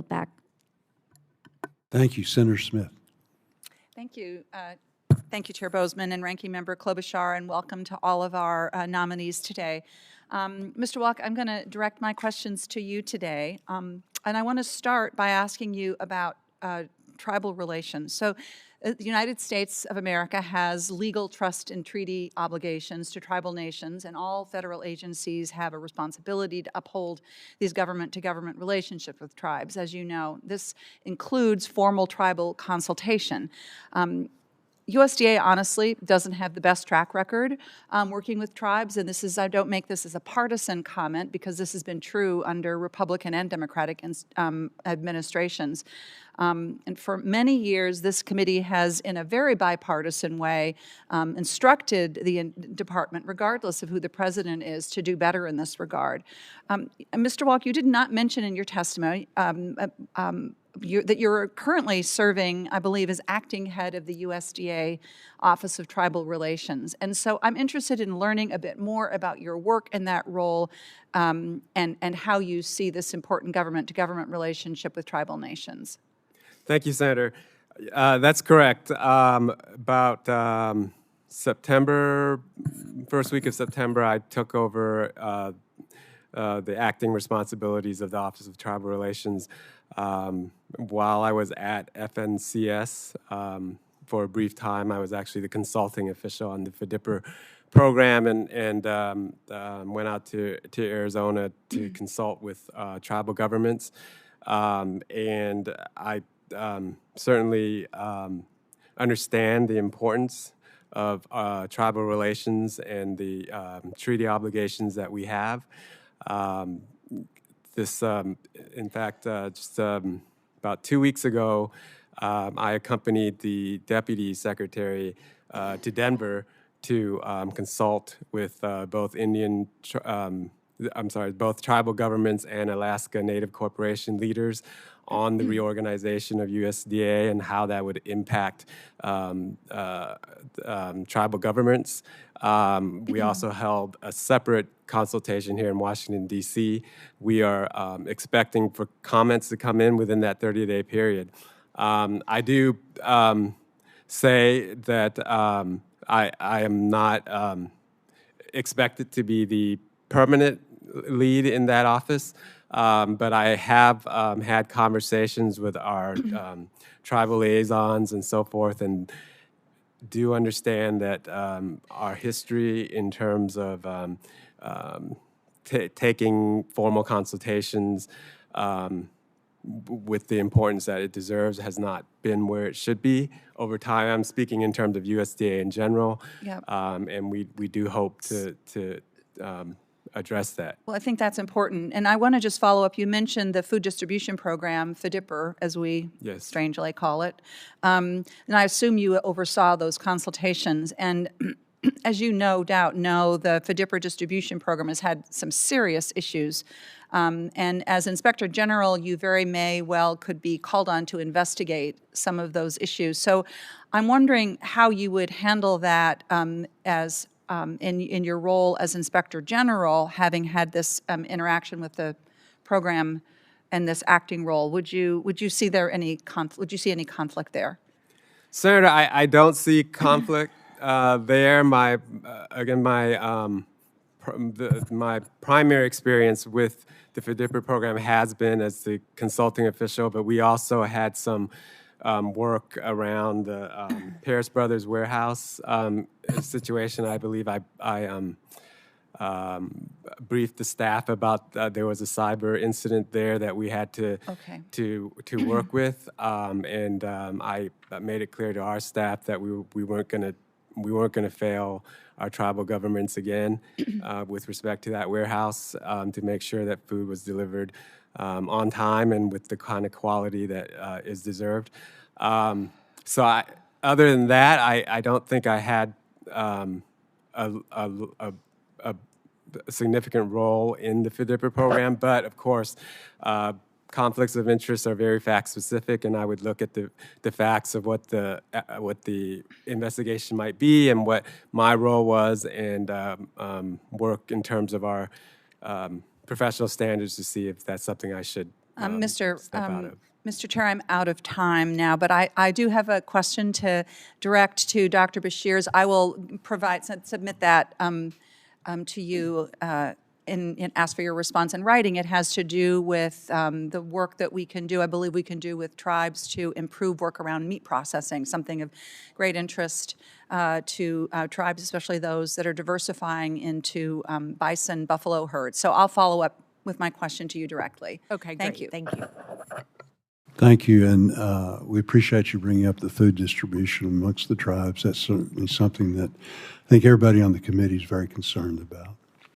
Back. Thank you, Senator Smith. Thank you. Thank you, Chair Bozeman and Ranking Member Klobuchar, and welcome to all of our nominees today. Mr. Walk, I'm going to direct my questions to you today, and I want to start by asking you about tribal relations. So the United States of America has legal trust and treaty obligations to tribal nations, and all federal agencies have a responsibility to uphold these government-to-government relationships with tribes. As you know, this includes formal tribal consultation. USDA honestly doesn't have the best track record working with tribes, and this is, I don't make this as a partisan comment because this has been true under Republican and Democratic administrations. And for many years, this committee has, in a very bipartisan way, instructed the department, regardless of who the president is, to do better in this regard. Mr. Walk, you did not mention in your testimony that you're currently serving, I believe, as acting head of the USDA Office of Tribal Relations. And so I'm interested in learning a bit more about your work in that role and how you see this important government-to-government relationship with tribal nations. Thank you, Senator. That's correct. About September, first week of September, I took over the acting responsibilities of the Office of Tribal Relations while I was at FNCS. For a brief time, I was actually the consulting official on the FDPIR program and went out to Arizona to consult with tribal governments. And I certainly understand the importance of tribal relations and the treaty obligations that we have. In fact, just about 2 weeks ago, I accompanied the Deputy Secretary to Denver to consult with both tribal governments and Alaska Native Corporation leaders on the reorganization of USDA and how that would impact tribal governments. We also held a separate consultation here in Washington, D.C. We are expecting for comments to come in within that 30-day period. I do say that I am not expected to be the permanent lead in that office, but I have had conversations with our tribal liaisons and so forth, and do understand that our history in terms of taking formal consultations with the importance that it deserves has not been where it should be over time. I'm speaking in terms of USDA in general, yep. And we do hope to address that. Well, I think that's important. And I want to just follow up. You mentioned the food distribution program, FDPIR, as we strangely call it. And I assume you oversaw those consultations. And as you no doubt know, the FDPIR distribution program has had some serious issues. And as Inspector General, you very may well could be called on to investigate some of those issues. So I'm wondering how you would handle that as in your role as Inspector General, having had this interaction with the program and this acting role. Would you see any conflict there? Senator, I don't see conflict there. My primary experience with the FDPIR program has been as the consulting official, but we also had some work around the Paris Brothers warehouse situation. I believe I briefed the staff about there was a cyber incident there that we had to work with, and I made it clear to our staff that we weren't going to fail our tribal governments again with respect to that warehouse to make sure that food was delivered on time and with the kind of quality that is deserved. So other than that, I don't think I had a significant role in the FDPIR program, but of course, conflicts of interest are very fact specific, and I would look at the facts of what the investigation might be and what my role was, and work in terms of our professional standards to see if that's something I should step out of. Mr. Chair, I'm out of time now, but I do have a question to direct to Dr. Bashirs. I will submit that to you and ask for your response in writing. It has to do with the work that we can do, I believe we can do with tribes to improve work around meat processing, something of great interest to tribes, especially those that are diversifying into bison, buffalo herds. So I'll follow up with my question to you directly. Okay, great. Thank you. Thank you. Thank you, and we appreciate you bringing up the food distribution amongst the tribes. That's certainly something that I think everybody on the committee is very concerned about.